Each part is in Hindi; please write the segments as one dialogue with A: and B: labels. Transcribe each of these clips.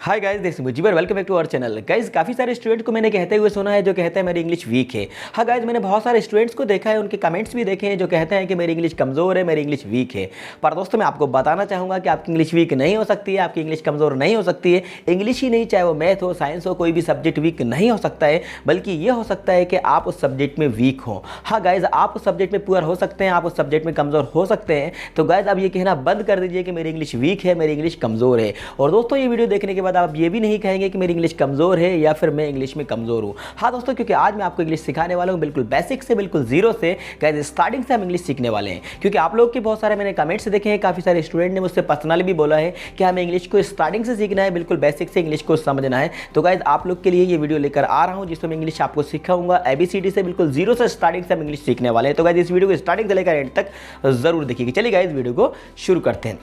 A: Hi guys, this is Mujibar, welcome back to our channel. Guys, काफ़ी सारे स्टूडेंट को मैंने कहते हुए सुना है जो कहते हैं मेरी इंग्लिश वीक है। हाँ गाइस, मैंने बहुत सारे स्टूडेंट्स को देखा है, उनके कमेंट्स भी देखे हैं जो कहते हैं कि मेरी इंग्लिश कमज़ोर है, मेरी इंग्लिश वीक है। पर दोस्तों, मैं आपको बताना चाहूँगा कि आपकी इंग्लिश वीक नहीं हो सकती है, आपकी इंग्लिश कमज़ोर नहीं हो सकती है। इंग्लिश ही नहीं, चाहे वो मैथ हो, साइंस हो, कोई भी सब्जेक्ट वीक नहीं हो सकता है, बल्कि ये हो सकता है कि आप उस सब्जेक्ट में वीक हो। हाँ गाइज, आप उस सब्जेक्ट में पुअर हो सकते हैं, आप उस सब्जेक्ट में कमज़ोर हो सकते हैं। तो गाइज, अब ये कहना बंद कर दीजिए कि मेरी इंग्लिश वीक है, मेरी इंग्लिश कमज़ोर है। और दोस्तों, ये वीडियो देखने के बाद आप ये भी नहीं कहेंगे कि मेरी इंग्लिश कमज़ोर है या फिर मैं इंग्लिश में कमज़ोर हूँ। हाँ दोस्तों, क्योंकि आज मैं आपको इंग्लिश सिखाने वाला हूँ, बिल्कुल बेसिक से, बिल्कुल जीरो से। गाइज, स्टार्टिंग से हम इंग्लिश सीखने वाले हैं, क्योंकि आप लोग के बहुत सारे मैंने कमेंट्स देखे हैं, काफ़ी सारे स्टूडेंट ने मुझसे पर्सनली भी बोला है कि हमें इंग्लिश को स्टार्टिंग से सीखना है, बिल्कुल बेसिक से इंग्लिश को समझना है। तो गाइज, आप लोग के लिए ये वीडियो लेकर आ रहा हूँ जिसमें मैं इंग्लिश आपको सिखाऊंगा ABCD से, बिल्कुल जीरो से स्टार्टिंग से हम इंग्लिश सीखने वाले हैं। तो गाइज, इस वीडियो को स्टार्टिंग से लेकर एंड तक जरूर देखिए। चलिए गाइज, वीडियो को शुरू करते हैं।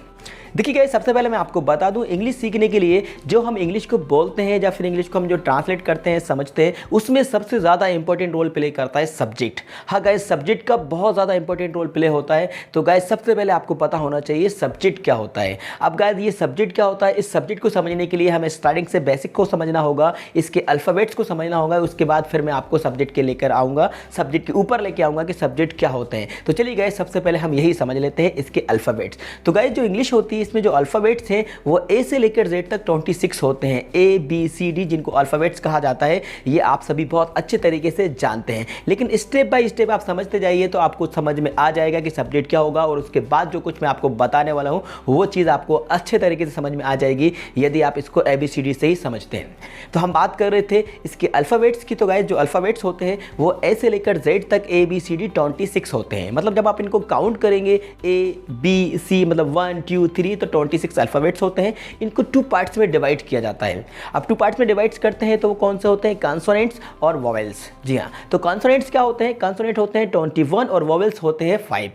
A: देखिए गाइस, सबसे पहले मैं आपको बता दूं, इंग्लिश सीखने के लिए जो हम इंग्लिश को बोलते हैं या फिर इंग्लिश को हम जो ट्रांसलेट करते हैं, समझते हैं, उसमें सबसे ज़्यादा इंपॉर्टेंट रोल प्ले करता है सब्जेक्ट। हाँ गाइस, सब्जेक्ट का बहुत ज़्यादा इंपॉर्टेंट रोल प्ले होता है। तो गाइस, सबसे पहले आपको पता होना चाहिए सब्जेक्ट क्या होता है। अब गाइस, ये सब्जेक्ट क्या होता है, इस सब्जेक्ट को समझने के लिए हमें स्टार्टिंग से बेसिक को समझना होगा, इसके अल्फ़ाबेट्स को समझना होगा। उसके बाद फिर मैं आपको सब्जेक्ट के लेकर आऊँगा, सब्जेक्ट के ऊपर लेके आऊँगा कि सब्जेक्ट क्या होते हैं। तो चलिए गाइस, सबसे पहले हम यही समझ लेते हैं, इसके अल्फ़ाबेट्स। तो गाइस, जो इंग्लिश होती है, इसमें जो अल्फ़ाबेट्स हैं वो ए से लेकर जेड तक 26 होते हैं। ABCD जिनको अल्फ़ाबेट्स कहा जाता है, ये आप सभी बहुत अच्छे तरीके से जानते हैं। लेकिन स्टेप बाय स्टेप आप समझते जाइए तो आपको समझ में आ जाएगा कि सब्जेक्ट क्या होगा, और उसके बाद जो कुछ मैं आपको बताने वाला हूँ वो चीज़ आपको अच्छे तरीके से समझ में आ जाएगी यदि आप इसको ABCD से ही समझते हैं। तो हम बात कर रहे थे इसके अल्फ़ाबेट्स की। तो गाइस, जो अल्फ़ाबेट्स होते हैं वो ए से लेकर जेड तक ABCD 26 होते हैं। मतलब जब आप इनको काउंट करेंगे ABC, मतलब 1 2 3, तो 26 अल्फ़ाबेट्स होते हैं। इनको 2 पार्ट्स में डिवाइड किया जाता है। अब 2 पार्ट्स में डिवाइड करते हैं तो वो कौन से होते हैं, कॉन्सोनेंट्स और वोवेल्स। जी हाँ, तो कॉन्सोनेंट्स क्या होते हैं, कॉन्सोनेंट होते हैं 21 और वोवेल्स होते हैं 5।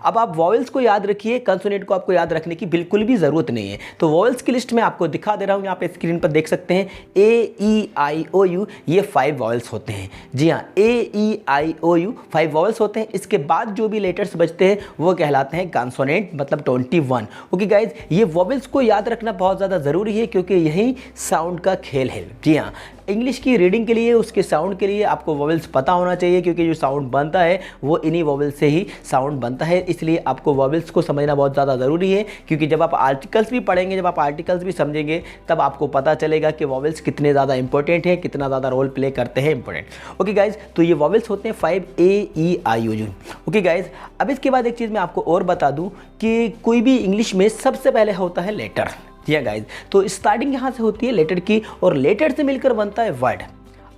A: अब आप वोवेल्स को याद रखिए, कॉन्सोनेंट को आपको याद रखने की बिल्कुल भी ज़रूरत नहीं है। तो वोवेल्स की लिस्ट में आपको दिखा दे रहा हूँ, यहाँ पे स्क्रीन पर देख सकते हैं। AEIOU, ये 5 वोवेल्स होते हैं। जी हाँ, AEIOU 5 वोवेल्स होते हैं। इसके बाद जो भी लेटर्स बचते हैं वो कहलाते हैं कॉन्सोनेंट, मतलब 21। ओके गाइज, ये वोवेल्स को याद रखना बहुत ज़्यादा ज़रूरी है, क्योंकि यही साउंड का खेल है। जी हाँ, इंग्लिश की रीडिंग के लिए, उसके साउंड के लिए आपको वोवेल्स पता होना चाहिए, क्योंकि जो साउंड बनता है वो इन्हीं वोवेल्स से ही साउंड बनता है। इसलिए आपको वोवेल्स को समझना बहुत ज़्यादा ज़रूरी है, क्योंकि जब आप आर्टिकल्स भी पढ़ेंगे, जब आप आर्टिकल्स भी समझेंगे, तब आपको पता चलेगा कि वोवेल्स कितने ज़्यादा इंपॉर्टेंट हैं, कितना ज़्यादा रोल प्ले करते हैं इंपॉर्टेंट। ओके गाइज, तो ये वोवेल्स होते हैं 5, AEIOU। ओके गाइज, अब इसके बाद एक चीज़ मैं आपको और बता दूँ कि कोई भी इंग्लिश में सबसे पहले होता है लेटर। जी हाँ गाइज, तो स्टार्टिंग यहाँ से होती है लेटर की, और लेटर से मिलकर बनता है वर्ड।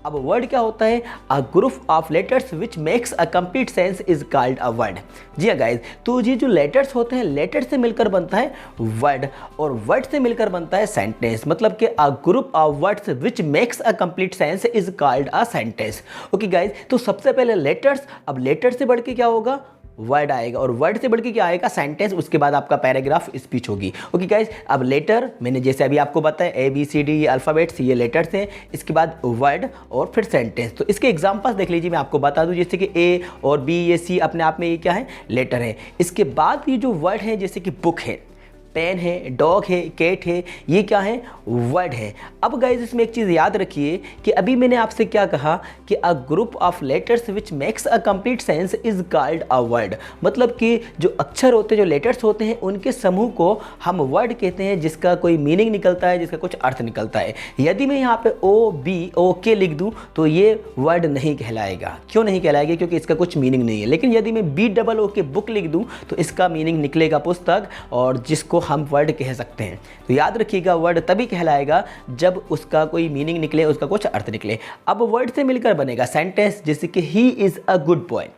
A: अब वर्ड क्या होता है, a group of letters which makes a complete sense is called a word. जी हाँ गाइज, तो ये जो लेटर्स होते हैं, लेटर से मिलकर बनता है वर्ड, और वर्ड से मिलकर बनता है सेंटेंस। मतलब कि अ group of words which makes a complete sense is called a sentence. Okay guys, तो सबसे पहले लेटर्स, अब लेटर से बढ़ के क्या होगा, वर्ड आएगा, और वर्ड से बढ़ के क्या आएगा, सेंटेंस। उसके बाद आपका पैराग्राफ, स्पीच होगी। ओके गाइज, अब लेटर मैंने जैसे अभी आपको बताया, ABCD ये अल्फ़ाबेट्स, ये लेटर्स हैं। इसके बाद वर्ड और फिर सेंटेंस। तो इसके एग्जांपल्स देख लीजिए, मैं आपको बता दूं, जैसे कि A और B, ये C अपने आप में ये क्या है, लेटर है। इसके बाद ये जो वर्ड है, जैसे कि बुक है, पेन है, डॉग है, कैट है, ये क्या है, वर्ड है। अब गाइज, इसमें एक चीज़ याद रखिए कि अभी मैंने आपसे क्या कहा कि अ group of letters which makes a complete sense is called a word. मतलब कि जो अक्षर होते हैं, जो लेटर्स होते हैं, उनके समूह को हम वर्ड कहते हैं, जिसका कोई मीनिंग निकलता है, जिसका कुछ अर्थ निकलता है। यदि मैं यहाँ पे OBOK लिख दूँ तो ये वर्ड नहीं कहलाएगा। क्यों नहीं कहलाएगा, क्योंकि इसका कुछ मीनिंग नहीं है। लेकिन यदि मैं BOOK बुक लिख दूँ तो इसका मीनिंग निकलेगा पुस्तक, और जिसको हम वर्ड कह सकते हैं। तो याद रखिएगा, वर्ड तभी कहलाएगा जब उसका कोई मीनिंग निकले, उसका कुछ अर्थ निकले। अब वर्ड से मिलकर बनेगा सेंटेंस, जैसे कि he is a good boy.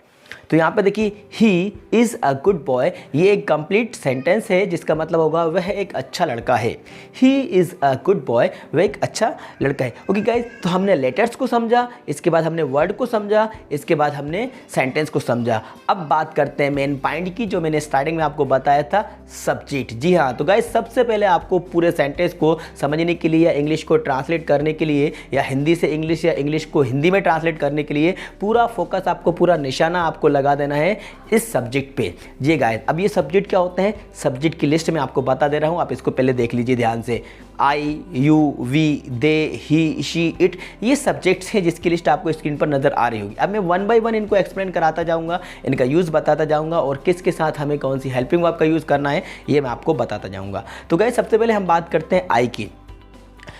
A: तो यहाँ पे देखिए, he is a good boy, ये एक कंप्लीट सेंटेंस है, जिसका मतलब होगा वह एक अच्छा लड़का है। He is a good boy, वह एक अच्छा लड़का है। ओके गाइज, तो हमने लेटर्स को समझा, इसके बाद हमने वर्ड को समझा, इसके बाद हमने सेंटेंस को समझा। अब बात करते हैं मेन पॉइंट की, जो मैंने स्टार्टिंग में आपको बताया था, सब्जेक्ट। जी हाँ, तो गाइज, सबसे पहले आपको पूरे सेंटेंस को समझने के लिए, या इंग्लिश को ट्रांसलेट करने के लिए, या हिंदी से इंग्लिश या इंग्लिश को हिंदी में ट्रांसलेट करने के लिए पूरा फोकस आपको, पूरा निशाना आपको लगा देना है इस सब्जेक्ट पे। जी गाइस, अब ये सब्जेक्ट क्या होते हैं, सब्जेक्ट की लिस्ट में आपको बता दे रहा हूँ, आप इसको पहले देख लीजिए ध्यान से। I, you, we, they, he, she, it, ये सब्जेक्ट्स हैं जिसकी लिस्ट आपको स्क्रीन पर नज़र आ रही होगी। अब मैं वन बाय वन इनको एक्सप्लेन कराता जाऊंगा, इनका यूज़ बताता जाऊंगा और किसके साथ हमें कौन सी हेल्पिंग वर्ब का यूज़ करना है ये मैं आपको बताता जाऊंगा। तो गाइस सबसे पहले हम बात करते हैं आई की।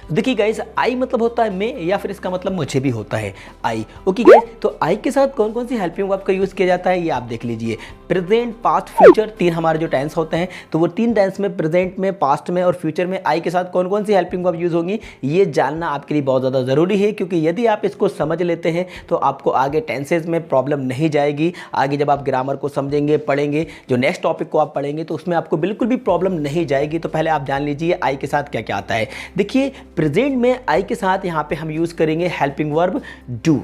A: देखिए गाइस, आई मतलब होता है मैं, या फिर इसका मतलब मुझे भी होता है आई। ओके गाइस, तो आई के साथ कौन कौन सी हेल्पिंग वर्ब का यूज़ किया जाता है ये आप देख लीजिए। प्रेजेंट, पास्ट, फ्यूचर, तीन हमारे जो टेंस होते हैं, तो वो तीन टेंस में, प्रेजेंट में, पास्ट में और फ्यूचर में आई के साथ कौन कौन सी हेल्पिंग वर्ब यूज़ होंगी ये जानना आपके लिए बहुत ज़्यादा ज़रूरी है, क्योंकि यदि आप इसको समझ लेते हैं तो आपको आगे टेंसेज में प्रॉब्लम नहीं जाएगी। आगे जब आप ग्रामर को समझेंगे, पढ़ेंगे, जो नेक्स्ट टॉपिक को आप पढ़ेंगे तो उसमें आपको बिल्कुल भी प्रॉब्लम नहीं जाएगी। तो पहले आप जान लीजिए आई के साथ क्या क्या आता है। देखिए, प्रेजेंट में आई के साथ यहाँ पे हम यूज़ करेंगे हेल्पिंग वर्ब डू।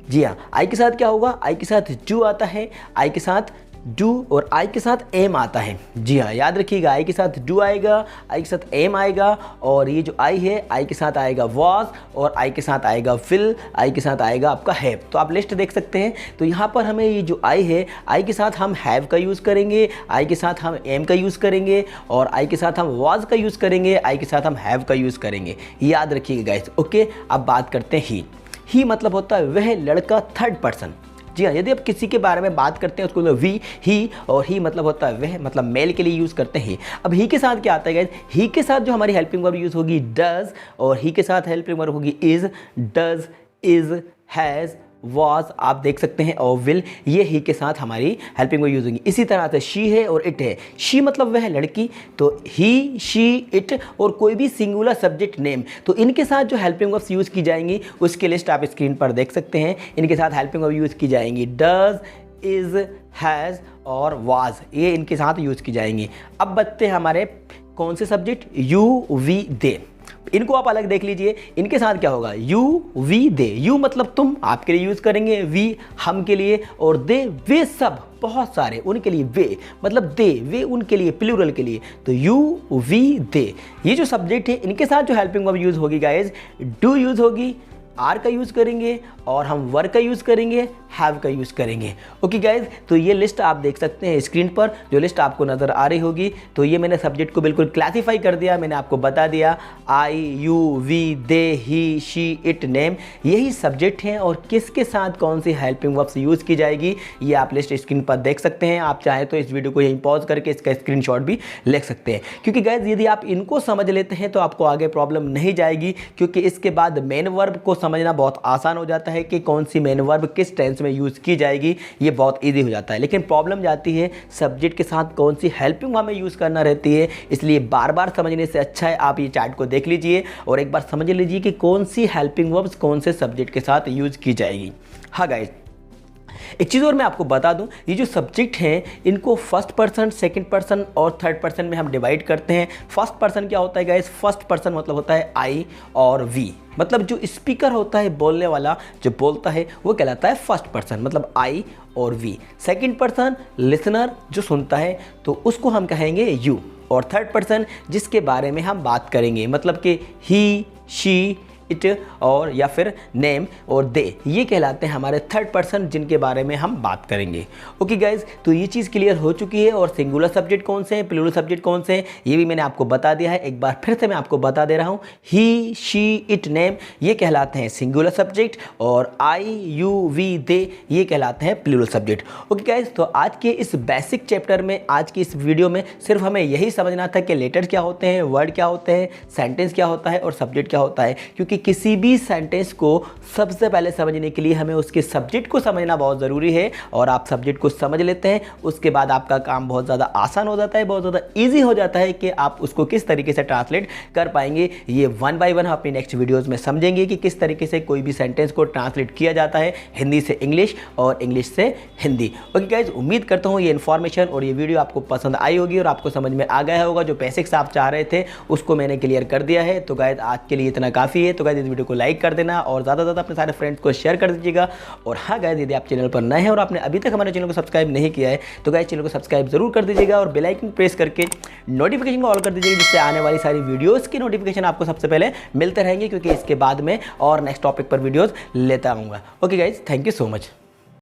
A: जी हाँ, आई के साथ क्या होगा, आई के साथ डू आता है, आई के साथ डू और आई के साथ एम आता है। जी हाँ, याद रखिएगा, आई के साथ डू आएगा, आई के साथ एम आएगा, और ये जो आई है आई के साथ आएगा वॉज, और आई के साथ आएगा विल, आई के साथ आएगा आपका हैव। तो आप लिस्ट देख सकते हैं। तो यहाँ पर हमें ये जो आई है, आई के साथ हम हैव का यूज़ करेंगे, आई के साथ हम एम का यूज़ करेंगे, और आई के साथ हम वॉज का यूज़ करेंगे, आई के साथ हम हैव का यूज़ करेंगे। याद रखिएगा गाइस। ओके, अब बात करते हैं ही मतलब होता है वह लड़का, थर्ड पर्सन। जी हाँ, यदि आप किसी के बारे में बात करते हैं उसको वी, ही, और ही मतलब होता है वह, मतलब मेल के लिए यूज़ करते हैं। अब ही के साथ क्या आता है गाइस, ही के साथ जो हमारी हेल्पिंग वर्ब यूज़ होगी डज, और ही के साथ हेल्पिंग वर्ब होगी is, does, is, has, was, आप देख सकते हैं, और विल, ये ही के साथ हमारी हेल्पिंग वर्ब यूज होंगी। इसी तरह से शी है और इट है। शी मतलब वह लड़की, तो ही, शी, इट, और कोई भी सिंगुलर सब्जेक्ट नेम, तो इनके साथ जो हेल्पिंग वर्ब्स यूज़ की जाएंगी उसकी लिस्ट आप स्क्रीन पर देख सकते हैं। इनके साथ हेल्पिंग वर्ब यूज़ की जाएंगी डज, इज़, हैज़ और वाज, ये इनके साथ यूज़ की जाएंगी। अब बचते हैं हमारे कौन से सब्जेक्ट, यू, वी, दे। इनको आप अलग देख लीजिए। इनके साथ क्या होगा, यू, वी, दे। यू मतलब तुम, आपके लिए यूज़ करेंगे, वी हम के लिए, और दे वे सब, बहुत सारे, उनके लिए वे मतलब दे, वे उनके लिए, प्लूरल के लिए। तो यू, वी, दे, ये जो सब्जेक्ट है इनके साथ जो हेल्पिंग वर्ब यूज़ होगी गाइज, डू यूज़ होगी, आर का यूज़ करेंगे, और हम वर का यूज़ करेंगे, हैव का यूज़ करेंगे। ओके गाइज, तो ये लिस्ट आप देख सकते हैं स्क्रीन पर, जो लिस्ट आपको नज़र आ रही होगी। तो ये मैंने सब्जेक्ट को बिल्कुल क्लासीफाई कर दिया, मैंने आपको बता दिया I, you, we, they, he, she, it, name, यही सब्जेक्ट हैं, और किसके साथ कौन सी हेल्पिंग वर्ब्स यूज़ की जाएगी ये आप लिस्ट स्क्रीन पर देख सकते हैं। आप चाहें तो इस वीडियो को यहीं पॉज करके इसका स्क्रीनशॉट भी ले सकते हैं, क्योंकि गाइज यदि आप इनको समझ लेते हैं तो आपको आगे प्रॉब्लम नहीं जाएगी, क्योंकि इसके बाद मेन वर्ब को समझना बहुत आसान हो जाता है कि कौन सी मेन वर्ब किस टेंस में यूज़ की जाएगी, ये बहुत इजी हो जाता है। लेकिन प्रॉब्लम जाती है सब्जेक्ट के साथ कौन सी हेल्पिंग वर्ब में यूज़ करना रहती है। इसलिए बार बार समझने से अच्छा है आप ये चार्ट को देख लीजिए और एक बार समझ लीजिए कि कौन सी हेल्पिंग वर्ब्स कौन से सब्जेक्ट के साथ यूज़ की जाएगी। हाँ गाइस, एक चीज़ और मैं आपको बता दूं, ये जो सब्जेक्ट हैं इनको फर्स्ट पर्सन, सेकंड पर्सन और थर्ड पर्सन में हम डिवाइड करते हैं। फर्स्ट पर्सन क्या होता है गाइस, फर्स्ट पर्सन मतलब होता है आई और वी, मतलब जो स्पीकर होता है, बोलने वाला जो बोलता है वो कहलाता है फर्स्ट पर्सन, मतलब आई और वी। सेकंड पर्सन लिसनर जो सुनता है तो उसको हम कहेंगे यू, और थर्ड पर्सन जिसके बारे में हम बात करेंगे मतलब कि ही, शी, इट और या फिर नेम और दे, ये कहलाते हैं हमारे थर्ड पर्सन जिनके बारे में हम बात करेंगे। ओके गाइज, तो ये चीज़ क्लियर हो चुकी है। और सिंगुलर सब्जेक्ट कौन से हैं, प्लूरल सब्जेक्ट कौन से हैं, ये भी मैंने आपको बता दिया है। एक बार फिर से मैं आपको बता दे रहा हूँ, ही, शी, इट, नेम ये कहलाते हैं सिंगुलर सब्जेक्ट, और आई, यू, वी, दे ये कहलाते हैं प्लूरल सब्जेक्ट। ओके गाइज, तो आज के इस बेसिक चैप्टर में, आज की इस वीडियो में सिर्फ हमें यही समझना था कि लेटर क्या होते हैं, वर्ड क्या होते हैं, सेंटेंस क्या होता है और सब्जेक्ट क्या होता है। क्योंकि किसी भी सेंटेंस को सबसे पहले समझने के लिए हमें उसके सब्जेक्ट को समझना बहुत ज़रूरी है, और आप सब्जेक्ट को समझ लेते हैं उसके बाद आपका काम बहुत ज़्यादा आसान हो जाता है, बहुत ज़्यादा ईजी हो जाता है कि आप उसको किस तरीके से ट्रांसलेट कर पाएंगे। ये वन बाय वन हम अपनी नेक्स्ट वीडियोज़ में समझेंगे कि किस तरीके से कोई भी सेंटेंस को ट्रांसलेट किया जाता है, हिंदी से इंग्लिश और इंग्लिश से हिंदी। ओके गाइज, उम्मीद करता हूँ ये इन्फॉर्मेशन और ये वीडियो आपको पसंद आई होगी और आपको समझ में आ गया होगा। जो बेसिक्स आप चाह रहे थे उसको मैंने क्लियर कर दिया है। तो गाइज आज के लिए इतना काफ़ी है। तो गाइज इस वीडियो को लाइक कर देना और ज़्यादा से ज़्यादा अपने सारे फ्रेंड्स को शेयर कर दीजिएगा। और हाँ गाइज, यदि आप चैनल पर नए हैं और आपने अभी तक हमारे चैनल को सब्सक्राइब नहीं किया है तो गाइज चैनल को सब्सक्राइब जरूर कर दीजिएगा और बेल आइकन प्रेस करके नोटिफिकेशन को ऑल कर दीजिएगा, जिससे आने वाली सारी वीडियोस की नोटिफिकेशन आपको सबसे पहले मिलते रहेंगे, क्योंकि इसके बाद में और नेक्स्ट टॉपिक पर वीडियोस लेता रहूँगा। Okay guys, thank you so much.